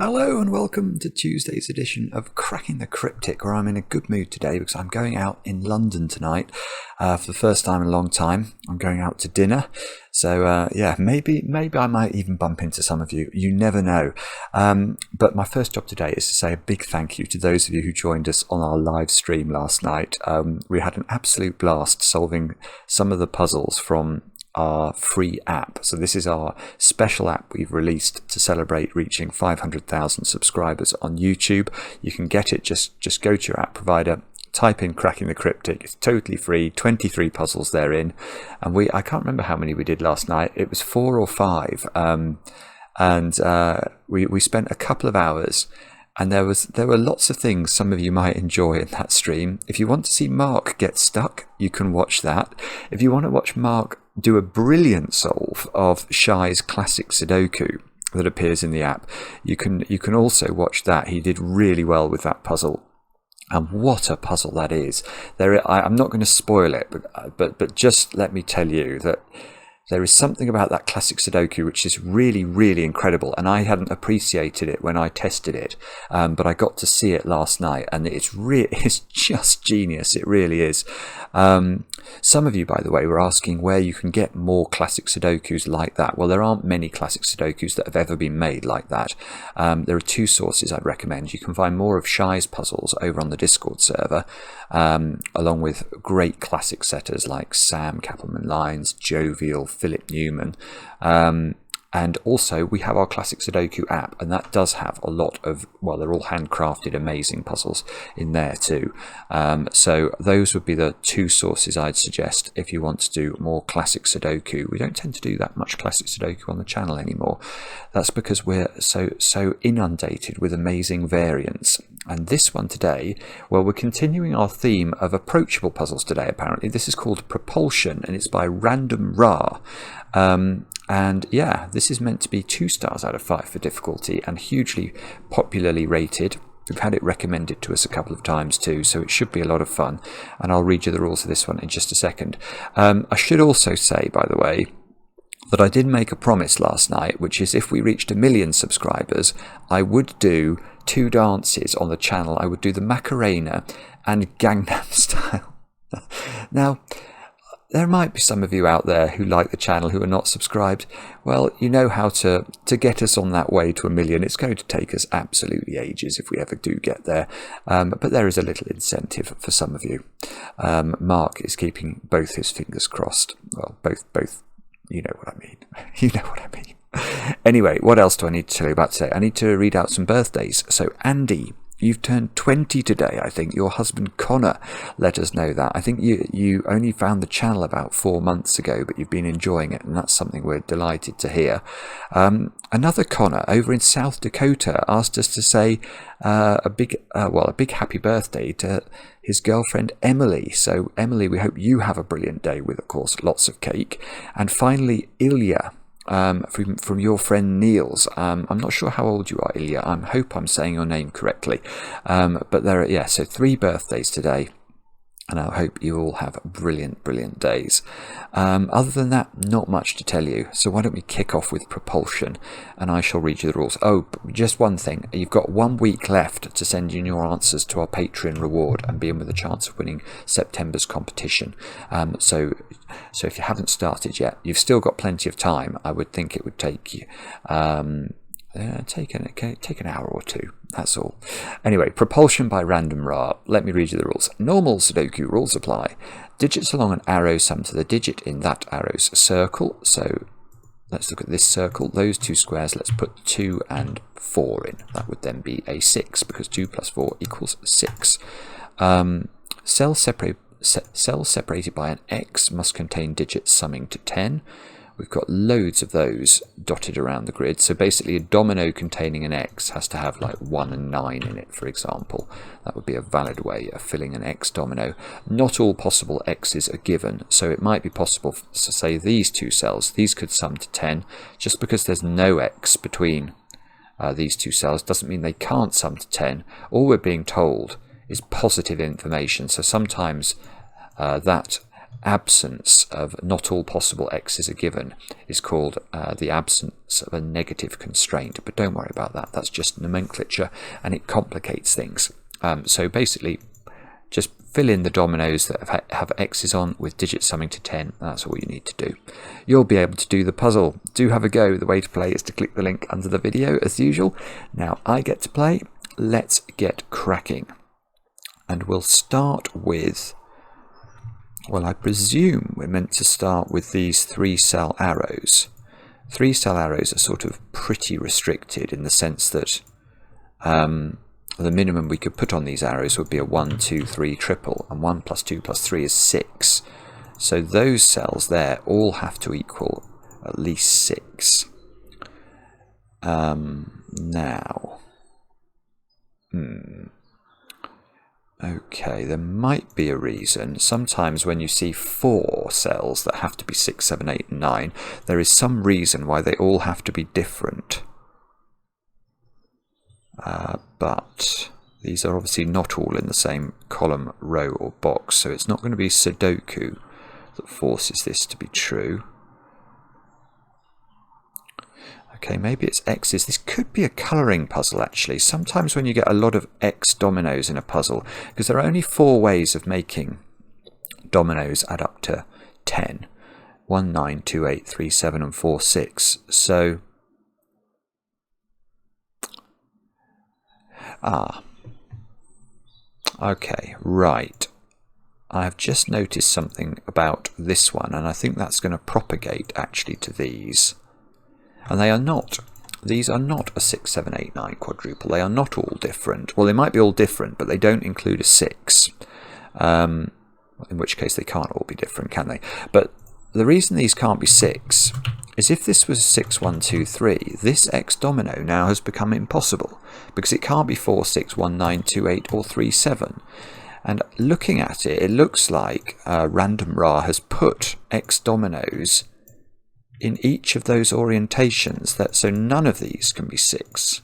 Hello and welcome to Tuesday's edition of Cracking the Cryptic, where I'm in a good mood today because I'm going out in London tonight for the first time in a long time. I'm going out to dinner, so maybe I might even bump into some of you. You never know. But my first job today is to say a big thank you to those of you who joined us on our live stream last night. We had an absolute blast solving some of the puzzles from our free app. So this is our special app we've released to celebrate reaching 500,000 subscribers on YouTube. You can get it, just go to your app provider, type in Cracking the Cryptic. It's totally free, 23 puzzles therein, and I can't remember how many we did last night. It was 4 or 5, and we spent a couple of hours. And there were lots of things some of you might enjoy in that stream. If you want to see Mark get stuck, you can watch that. If you want to watch Mark do a brilliant solve of Shai's classic Sudoku that appears in the app, you can also watch that. He did really well with that puzzle. And what a puzzle that is. I'm not going to spoil it, but just let me tell you that there is something about that classic Sudoku which is really, really incredible, and I hadn't appreciated it when I tested it, but I got to see it last night, and it's just genius. It really is. Some of you, by the way, were asking where you can get more classic Sudokus like that. Well, there aren't many classic Sudokus that have ever been made like that. There are two sources I'd recommend. You can find more of Shai's puzzles over on the Discord server, along with great classic setters like Sam Kappelman-Lyons, Jovial, Philip Newman, and also we have our classic Sudoku app, and that does have a lot of, well, they're all handcrafted amazing puzzles in there too. So those would be the two sources I'd suggest if you want to do more classic Sudoku. We don't tend to do that much classic Sudoku on the channel anymore. That's because we're so inundated with amazing variants. And this one today, well, we're continuing our theme of approachable puzzles today, apparently. This is called Propulsion, and it's by randomra. And yeah, this is meant to be 2 stars out of 5 for difficulty and hugely popularly rated. We've had it recommended to us a couple of times too, so it should be a lot of fun. And I'll read you the rules of this one in just a second. I should also say, by the way, that I did make a promise last night, which is if we reached 1 million subscribers, I would do 2 dances on the channel. I would do the Macarena and Gangnam Style. Now, there might be some of you out there who like the channel who are not subscribed. Well, you know how to get us on that way to 1 million. It's going to take us absolutely ages if we ever do get there. But there is a little incentive for some of you. Mark is keeping both his fingers crossed. Well, both. You know what I mean. You know what I mean. Anyway, what else do I need to tell you about today? I need to read out some birthdays. So Andy, you've turned 20 today, I think. Your husband Connor let us know that. I think you only found the channel about 4 months ago, but you've been enjoying it, and that's something we're delighted to hear. Another Connor over in South Dakota asked us to say a big happy birthday to his girlfriend Emily. So Emily, we hope you have a brilliant day with, of course, lots of cake. And finally, Ilya. From your friend Niels. I'm not sure how old you are, Ilya. I hope I'm saying your name correctly. But there are, so 3 birthdays today. And I hope you all have brilliant days. Other than that, not much to tell you. So why don't we kick off with Propulsion, and I shall read you the rules. Oh, just one thing. You've got 1 week left to send in your answers to our Patreon reward and be in with a chance of winning September's competition. So if you haven't started yet, you've still got plenty of time. I would think it would take you take an hour or 2, that's all. Anyway, Propulsion by randomra. Let me read you the rules. Normal Sudoku rules apply. Digits along an arrow sum to the digit in that arrow's circle. So let's look at this circle. Those 2 squares, let's put 2 and 4 in. That would then be a 6, because 2 plus 4 equals 6. Cells separated by an X must contain digits summing to 10. We've got loads of those dotted around the grid. So basically a domino containing an X has to have like 1 and 9 in it, for example. That would be a valid way of filling an X domino. Not all possible X's are given. So it might be possible to say these 2 cells, these could sum to 10. Just because there's no X between these 2 cells doesn't mean they can't sum to 10. All we're being told is positive information. So sometimes that absence of not all possible x's are given is called the absence of a negative constraint. But don't worry about that. That's just nomenclature, and it complicates things. So basically, just fill in the dominoes that have x's on with digits summing to 10. And that's all you need to do. You'll be able to do the puzzle. Do have a go. The way to play is to click the link under the video as usual. Now I get to play. Let's get cracking. And we'll start with, well, I presume we're meant to start with these 3-cell arrows. 3-cell arrows are sort of pretty restricted in the sense that the minimum we could put on these arrows would be a 1, 2, 3 triple, and 1 plus 2 plus 3 is 6. So those cells there all have to equal at least 6. Now, okay, there might be a reason. Sometimes when you see 4 cells that have to be 6, 7, 8, and 9, there is some reason why they all have to be different. But these are obviously not all in the same column, row, or box, so it's not going to be Sudoku that forces this to be true. Okay, maybe it's X's. This could be a colouring puzzle, actually. Sometimes when you get a lot of X dominoes in a puzzle, because there are only 4 ways of making dominoes add up to 10. 1, 9, 2, 8, 3, 7, and 4, 6. So, okay, right. I've just noticed something about this one, and I think that's going to propagate actually to these. And they are not. These are not a 6, 7, 8, 9 quadruple. They are not all different. Well, they might be all different, but they don't include a 6. In which case they can't all be different, can they? But the reason these can't be 6 is if this was 6, 1, 2, 3, this X domino now has become impossible, because it can't be 4, 6, 1, 9, 2, 8, or 3, 7. And looking at it, it looks like randomra has put X dominoes in each of those orientations, so none of these can be 6.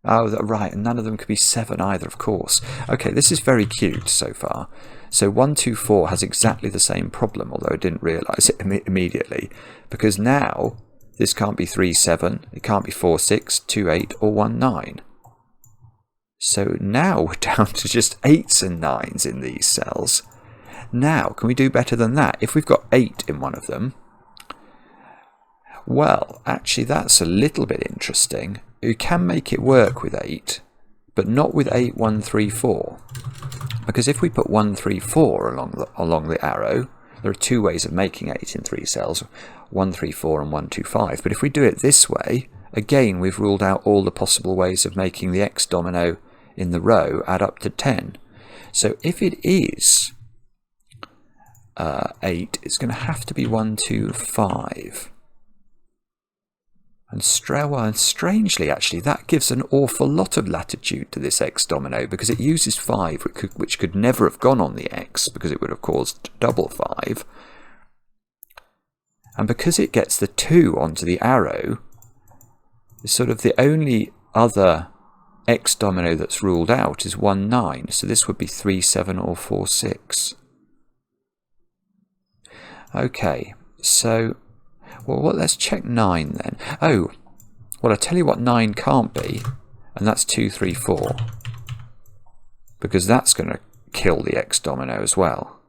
Oh, right, and none of them could be 7 either, of course. Okay, this is very cute so far. So 1, 2, 4 has exactly the same problem, although I didn't realise it immediately, because now this can't be 3, 7, it can't be 4, 6, 2, 8, or 1, 9. So now we're down to just 8s and 9s in these cells. Now, can we do better than that? If we've got 8 in one of them, well, actually that's a little bit interesting. You can make it work with 8, but not with 8, 1, 3, 4. Because if we put 1, 3, 4 along the arrow, there are 2 ways of making 8 in 3 cells, 1, 3, 4 and 1, 2, 5. But if we do it this way, again we've ruled out all the possible ways of making the X domino in the row add up to 10. So if it is 8, it's going to have to be 1, 2, 5. And strangely, actually, that gives an awful lot of latitude to this X domino, because it uses 5, which could never have gone on the X, because it would have caused double 5. And because it gets the 2 onto the arrow, it's sort of the only other X domino that's ruled out is 1, 9. So this would be 3, 7, or 4, 6. Okay, so... well, let's check 9 then. Oh, well, I'll tell you what 9 can't be, and that's 2, 3, 4. Because that's going to kill the X domino as well.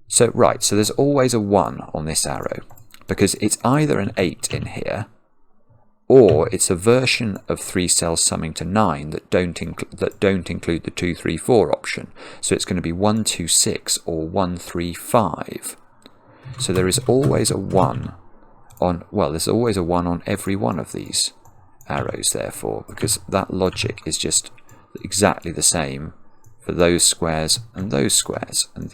So, right, so there's always a 1 on this arrow, because it's either an 8 in here, or it's a version of 3 cells summing to 9 that don't include the 2, 3, 4 option. So it's going to be 1, 2, 6 or 1, 3, 5. So there is always a 1 on, well, there's always a 1 on every one of these arrows, therefore, because that logic is just exactly the same for those squares, and these squares, and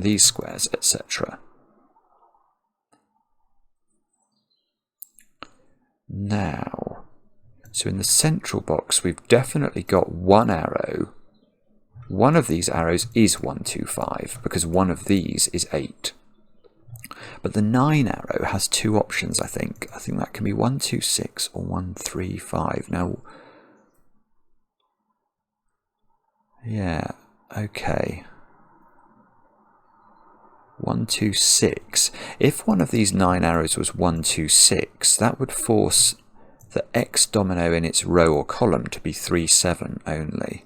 these squares, etc. Now, so in the central box, we've definitely got one arrow. One of these arrows is 1, 2, 5, because one of these is 8. But the 9 arrow has 2 options, I think. I think that can be 1, 2, 6 or 1, 3, 5. Now, yeah, okay. 126. If one of these 9 arrows was 126, that would force the X domino in its row or column to be 3, 7 only.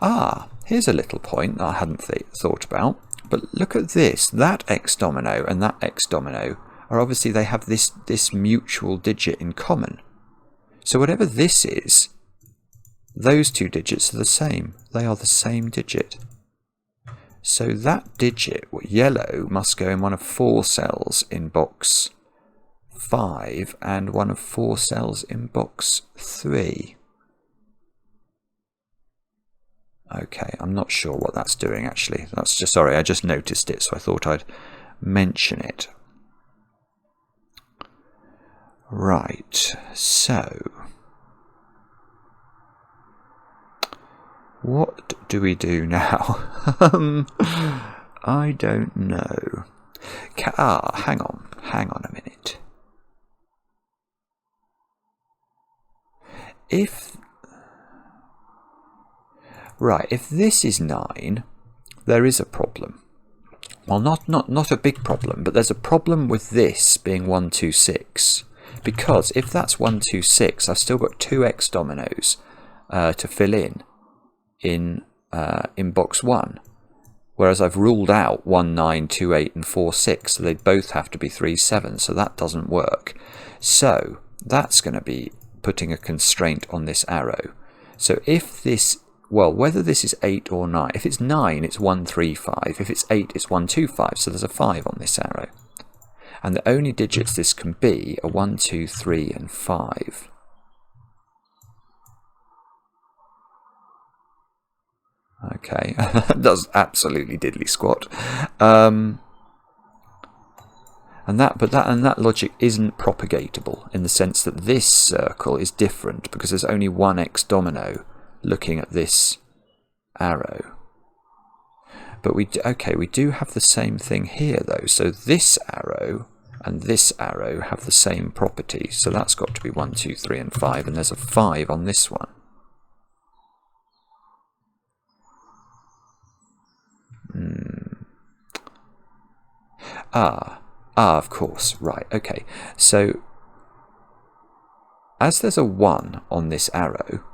Ah, here's a little point that I hadn't thought about. But look at this. That X domino and that X domino are obviously, they have this mutual digit in common. So whatever this is, those two digits are the same. They are the same digit. So that digit, yellow, must go in one of 4 cells in box 5 and one of 4 cells in box 3. Okay, I'm not sure what that's doing actually. That's just, sorry, I just noticed it, so I thought I'd mention it. Right, so what do we do now? I don't know. Hang on a minute. If this is 9, there is a problem. Well, not a big problem, but there's a problem with this being 126. Because if that's 126, I've still got 2 X dominoes to fill in box 1. Whereas I've ruled out 1, 9, 2, 8 and 4, 6. So they both have to be 3, 7. So that doesn't work. So that's going to be putting a constraint on this arrow. So if this, well, whether this is 8 or 9, if it's 9, it's 1, 3, 5. If it's 8, it's 1, 2, 5. So there's a 5 on this arrow. And the only digits this can be are 1, 2, 3, and 5. Okay, that does absolutely diddly squat. And that logic isn't propagatable in the sense that this circle is different because there's only one X domino looking at this arrow. But we do have the same thing here though. So this arrow and this arrow have the same property. So that's got to be 1, 2, 3, and 5, and there's a 5 on this one. Of course, right, okay. So, as there's a 1 on this arrow,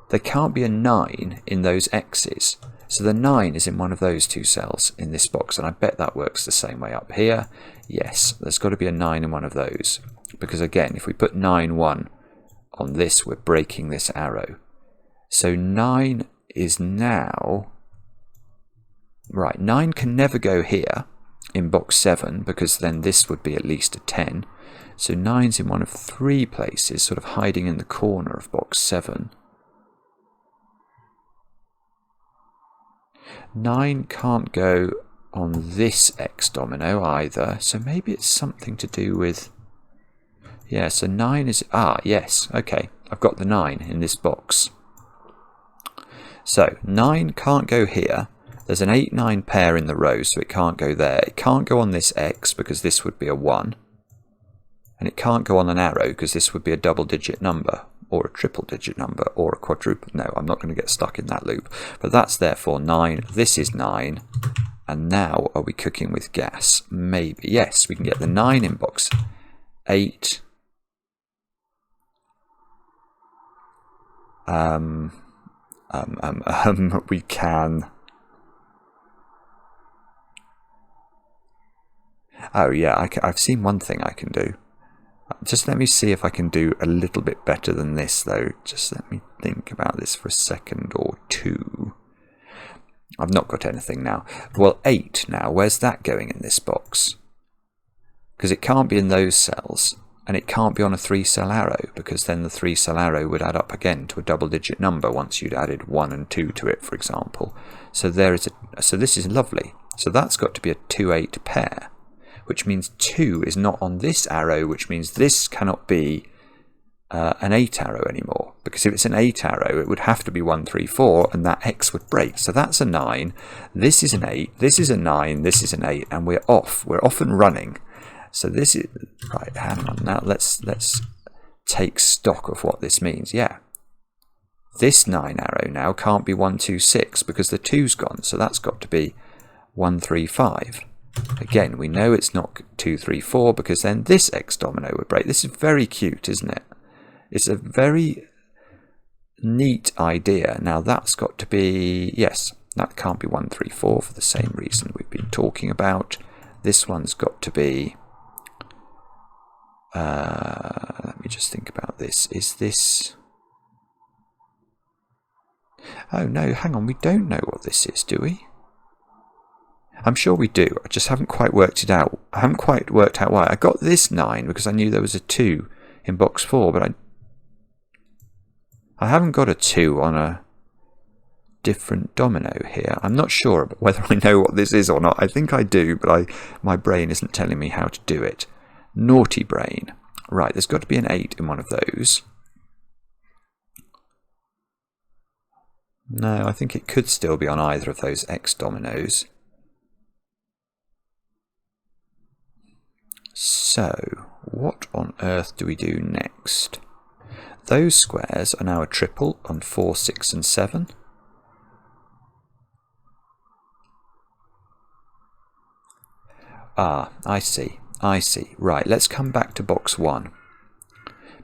there can't be a 9 in those X's. So the 9 is in one of those 2 cells in this box, and I bet that works the same way up here. Yes, there's got to be a 9 in one of those. Because again, if we put 9, 1 on this, we're breaking this arrow. So 9 is now... Right, 9 can never go here in box 7 because then this would be at least a 10. So 9's in one of 3 places, sort of hiding in the corner of box 7. 9 can't go on this X domino either, so maybe it's something to do with... Yeah, so 9 is... yes, okay, I've got the 9 in this box. So 9 can't go here. There's an 8-9 pair in the row, so it can't go there. It can't go on this X because this would be a 1. And it can't go on an arrow because this would be a double-digit number, or a triple-digit number, or a quadruple. No, I'm not going to get stuck in that loop. But that's therefore 9. This is 9. And now, are we cooking with gas? Maybe. Yes, we can get the 9 in box 8. We can... Oh yeah, I've seen one thing I can do. Just let me see if I can do a little bit better than this though. Just let me think about this for a second or two. I've not got anything now. Well, 8 now, where's that going in this box? Because it can't be in those cells, and it can't be on a 3-cell arrow, because then the 3-cell arrow would add up again to a double-digit number once you'd added 1 and 2 to it, for example. So there is so this is lovely. So that's got to be a 2-8 pair, which means 2 is not on this arrow, which means this cannot be an 8 arrow anymore. Because if it's an 8 arrow, it would have to be 1, 3, 4, and that X would break. So that's a 9, this is an 8, this is a 9, this is an 8, and we're off. We're off and running. So this is... Right, hang on. Now let's take stock of what this means. Yeah. This 9 arrow now can't be 1, 2, 6 because the 2's gone. So that's got to be 1, 3, 5. Again, we know it's not 2, 3, 4 because then this X domino would break. This is very cute, isn't it? It's a very neat idea. Now that's got to be, yes, that can't be 1, 3, 4 for the same reason we've been talking about. This one's got to be, let me just think about this. Is this, oh no, hang on, we don't know what this is, do we? I'm sure we do, I just haven't quite worked it out. I haven't quite worked out why. I got this 9 because I knew there was a 2 in box 4, but I haven't got a 2 on a different domino here. I'm not sure whether I know what this is or not. I think I do, but my brain isn't telling me how to do it. Naughty brain. Right, there's got to be an 8 in one of those. No, I think it could still be on either of those X dominoes. So, what on earth do we do next? Those squares are now a triple on 4, 6 and 7. Ah, I see. Right, let's come back to box 1.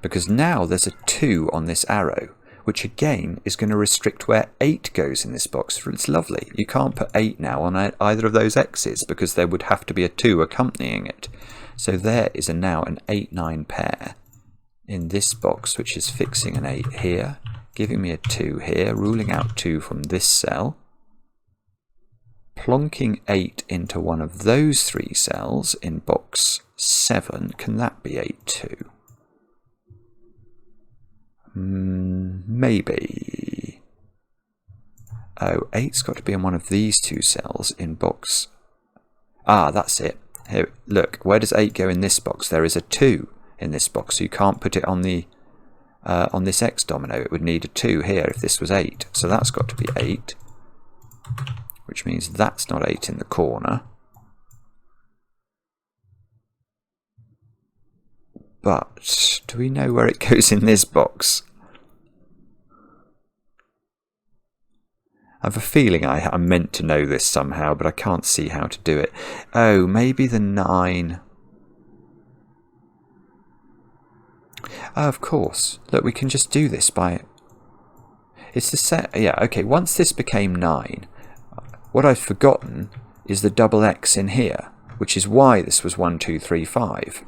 Because now there's a 2 on this arrow, which again is going to restrict where 8 goes in this box. It's lovely. You can't put 8 now on either of those X's because there would have to be a 2 accompanying it. So there is now an 8-9 pair in this box, which is fixing an 8 here, giving me a 2 here, ruling out 2 from this cell, plonking 8 into one of those 3 cells in box 7. Can that be 8-2? Maybe. Oh, 8's got to be in one of these 2 cells in box... Ah, that's it. Here, look, where does 8 go in this box? There is a 2 in this box, so you can't put it on the on this X domino. It would need a 2 here if this was 8. So that's got to be 8, which means that's not 8 in the corner. But do we know where it goes in this box? I have a feeling I'm meant to know this somehow, but I can't see how to do it. Oh, maybe the 9. Oh, of course. Look, we can just do this by... It's the set... Yeah, okay, once this became 9, what I've forgotten is the double X in here, which is why this was 1, 2, 3, 5.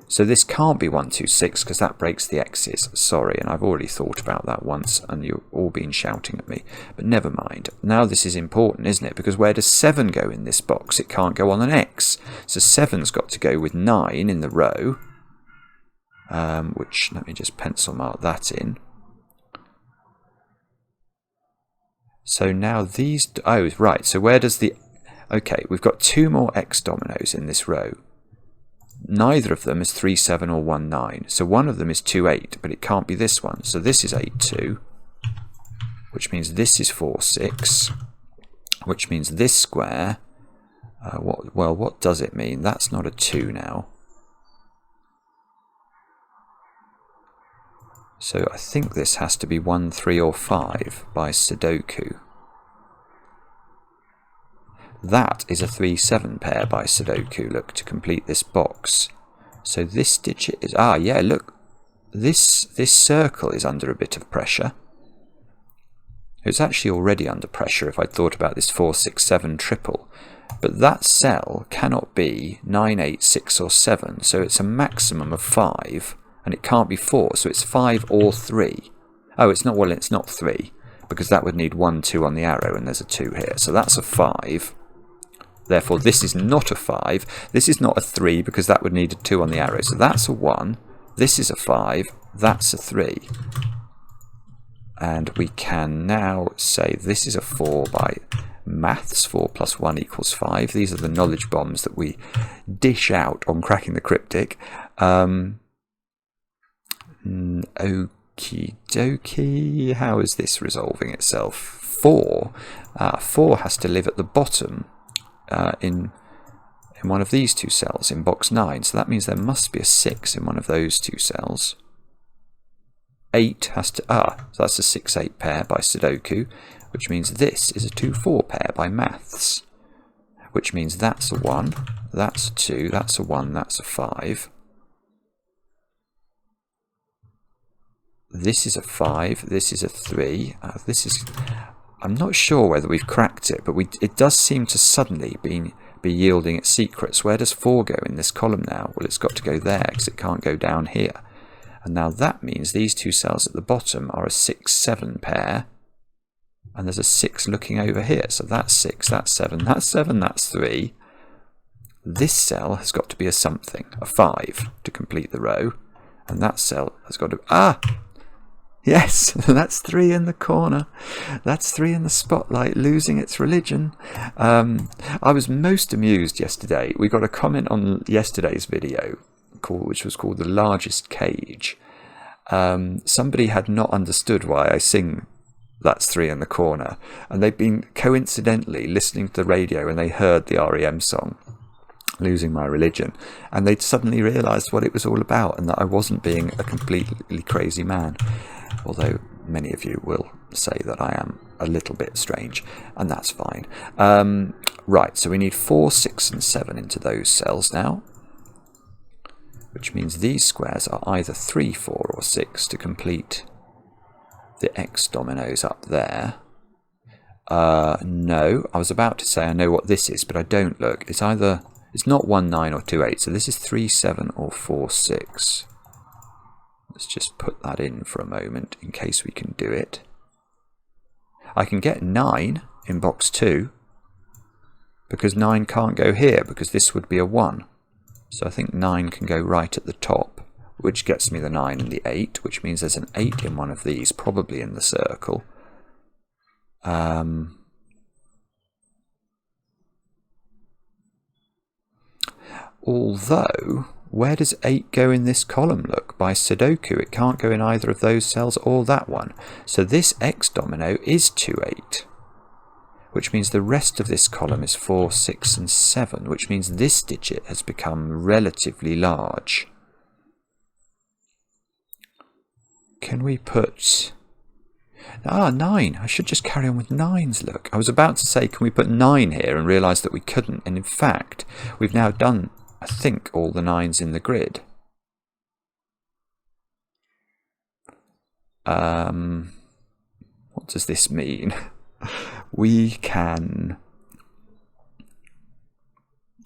So this can't be 1, 2, 6 because that breaks the X's. Sorry, and I've already thought about that once and you've all been shouting at me. But never mind. Now this is important, isn't it? Because where does 7 go in this box? It can't go on an X. So 7's got to go with 9 in the row. Which, let me just pencil mark that in. So now these... Oh, right. So where does the... Okay, we've got 2 more X dominoes in this row. Neither of them is 3, 7 or 1, 9. So one of them is 2, 8, but it can't be this one. So this is 8, 2, which means this is 4, 6, which means this square, what does it mean? That's not a 2 now. So I think this has to be 1, 3 or 5 by Sudoku. That is a 3, 7 pair by Sudoku, look, to complete this box. So this digit is... Ah, yeah, look. This circle is under a bit of pressure. It's actually already under pressure if I'd thought about this 4, 6, 7 triple. But that cell cannot be 9, 8, 6 or 7, so it's a maximum of 5, and it can't be 4, so it's 5 or 3. Oh, it's not, well, it's not 3, because that would need 1, 2 on the arrow, and there's a 2 here. So that's a 5. Therefore, this is not a 5. This is not a 3 because that would need a 2 on the arrow. So that's a 1. This is a 5. That's a 3. And we can now say this is a 4 by maths. 4 plus 1 equals 5. These are the knowledge bombs that we dish out on cracking the cryptic. Okie dokie. How is this resolving itself? 4 has to live at the bottom. In one of these 2 cells in box 9, so that means there must be a 6 in one of those 2 cells. 8 has to... so that's a 6, 8 pair by Sudoku, which means this is a 2, 4 pair by maths. which means that's a 1, that's a 2, that's a 1, that's a 5. This is a 5, this is a 3, I'm not sure whether we've cracked it, but it does seem to suddenly be yielding its secrets. Where does 4 go in this column now? Well, it's got to go there because it can't go down here. And now that means these two cells at the bottom are a 6-7 pair, and there's a 6 looking over here. So that's 6, that's 7, that's 7, that's 3. This cell has got to be a something, a 5, to complete the row. And that cell has got to... Yes, that's 3 in the corner. That's 3 in the spotlight, losing its religion. I was most amused yesterday. We got a comment on yesterday's video, which was called The Largest Cage. Somebody had not understood why I sing That's 3 in the Corner. And they'd been coincidentally listening to the radio and they heard the REM song, Losing My Religion. And they'd suddenly realised what it was all about and that I wasn't being a completely crazy man. Although many of you will say that I am a little bit strange, and that's fine. Right, so we need 4, 6 and 7 into those cells now, which means these squares are either 3, 4 or 6 to complete the X dominoes up there. No, I was about to say I know what this is, but I don't. Look, it's not 1, 9 or 2, 8, so this is 3, 7 or 4, 6. Let's just put that in for a moment in case we can do it. I can get 9 in box 2 because 9 can't go here because this would be a 1. So I think 9 can go right at the top, which gets me the 9 and the 8, which means there's an 8 in one of these, probably in the circle. Although... where does 8 go in this column? Look, by Sudoku, it can't go in either of those cells or that one. So this X domino is 2, 8, which means the rest of this column is 4, 6 and 7, which means this digit has become relatively large. Can we put... 9. I should just carry on with 9s, look. I was about to say, can we put 9 here and realise that we couldn't. And in fact, we've now done... I think all the 9s in the grid. What does this mean? We can...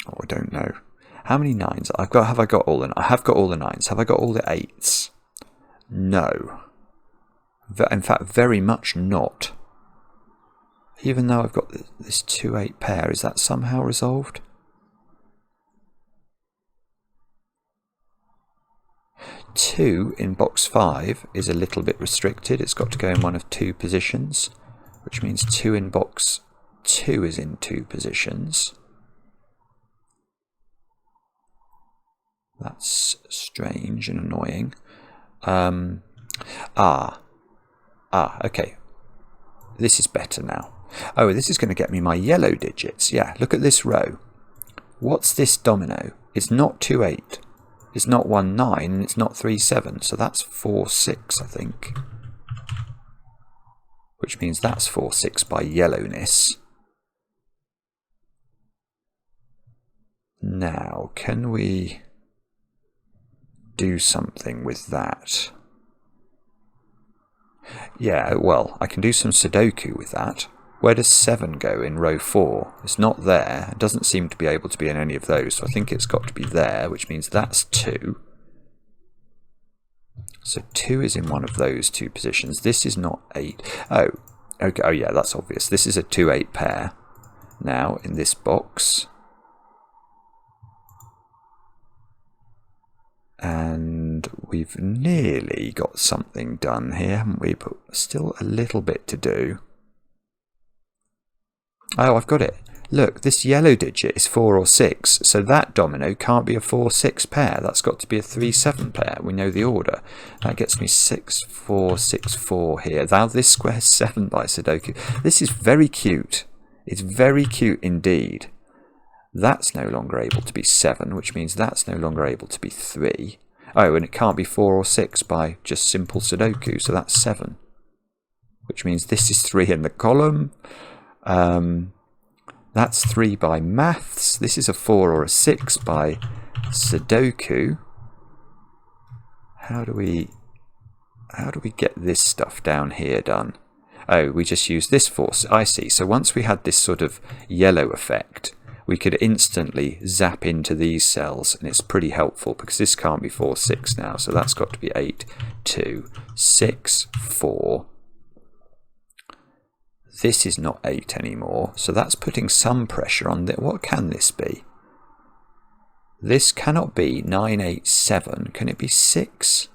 oh, I don't know. How many 9s? Have I got all the... I have got all the 9s. Have I got all the 8s? No. In fact, very much not. Even though I've got this 2, 8 pair, is that somehow resolved? 2 in box 5 is a little bit restricted. It's got to go in one of 2 positions, which means 2 in box 2 is in 2 positions. That's strange and annoying. Okay. This is better now. Oh, this is going to get me my yellow digits. Yeah, look at this row. What's this domino? It's not 2, 8. It's not 1, 9, and it's not 3, 7, so that's 4, 6, I think. Which means that's 4, 6 by yellowness. Now, can we do something with that? Yeah, well, I can do some Sudoku with that. Where does 7 go in row 4? It's not there. It doesn't seem to be able to be in any of those, so I think it's got to be there, which means that's 2. So 2 is in one of those 2 positions. This is not 8. Oh, okay. Oh yeah, that's obvious. This is a 2, 8 pair now in this box. And we've nearly got something done here, haven't we? But still a little bit to do. Oh, I've got it. Look, this yellow digit is 4 or 6, so that domino can't be a 4, 6 pair. That's got to be a 3, 7 pair. We know the order. That gets me 6, 4, 6, 4 here. Now this square's 7 by Sudoku. This is very cute. It's very cute indeed. That's no longer able to be 7, which means that's no longer able to be 3. Oh, and it can't be 4 or 6 by just simple Sudoku, so that's 7. Which means this is 3 in the column. That's 3 by maths. This is a 4 or a 6 by Sudoku. How do we get this stuff down here done? Oh, we just use this force. I see. So once we had this sort of yellow effect, we could instantly zap into these cells, and it's pretty helpful because this can't be 4, 6 now. So that's got to be 8, 2, 6, 4. This is not 8 anymore, so that's putting some pressure on. What can this be? This cannot be 9, 8, 7. Can it be 6?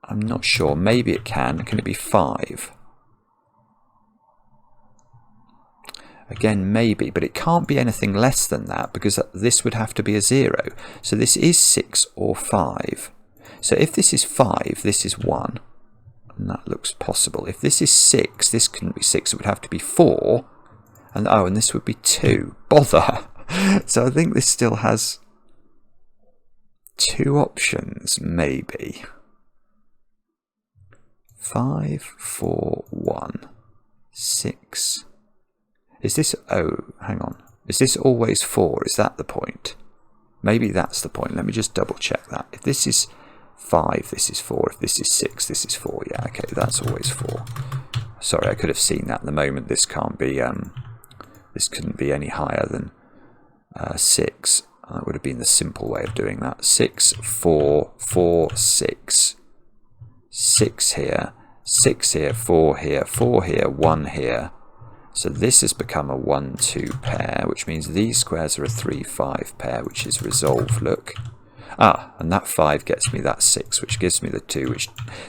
I'm not sure. Maybe it can. Can it be 5? Again, maybe, but it can't be anything less than that because this would have to be a 0. So this is 6 or 5. So if this is 5, this is 1. And that looks possible. If this is 6, this couldn't be 6. It would have to be 4. And oh, and this would be 2. Bother! So I think this still has 2 options, maybe. 5, 4, 1, 6. Is this... oh, hang on. Is this always 4? Is that the point? Maybe that's the point. Let me just double check that. If this is 5, this is 4. If this is 6, this is 4. Yeah, okay, that's always 4. Sorry, I could have seen that at the moment. This can't be... this couldn't be any higher than 6. That would have been the simple way of doing that. 6, 4, 4, 6. 6 here, 6 here, 4 here, 4 here, 1 here. So this has become a 1, 2 pair, which means these squares are a 3, 5 pair, which is resolved, look. Ah, and that 5 gets me that 6, which gives me the 2, which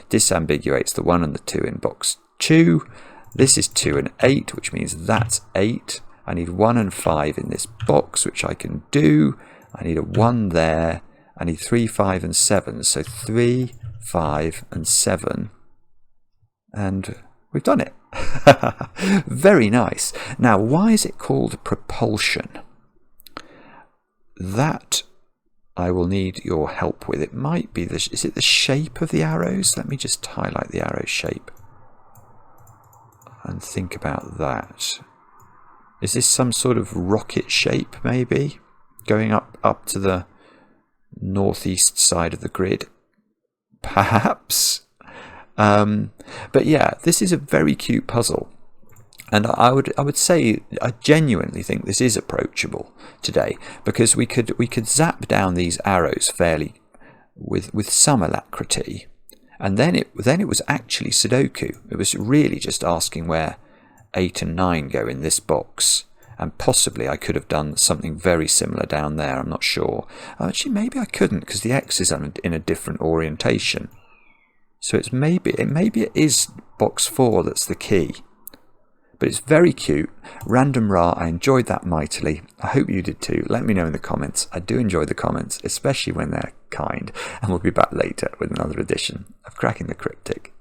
disambiguates the 1 and the 2 in box 2. This is 2 and 8, which means that's 8. I need 1 and 5 in this box, which I can do. I need a 1 there. I need 3, 5 and 7. So 3, 5 and 7. And we've done it. Very nice. Now, why is it called propulsion? That I will need your help with. It might be is it the shape of the arrows? Let me just highlight the arrow shape and think about that. Is this some sort of rocket shape, maybe? Going up to the northeast side of the grid? Perhaps. But yeah, this is a very cute puzzle. And I would say I genuinely think this is approachable today, because we could zap down these arrows fairly with some alacrity, and then it was actually Sudoku. It was really just asking where 8 and 9 go in this box, and possibly I could have done something very similar down there. I'm not sure. Actually, maybe I couldn't because the X is in a different orientation. So maybe it is box 4 that's the key. But it's very cute. Randomra, I enjoyed that mightily. I hope you did too. Let me know in the comments. I do enjoy the comments, especially when they're kind. And we'll be back later with another edition of Cracking the Cryptic.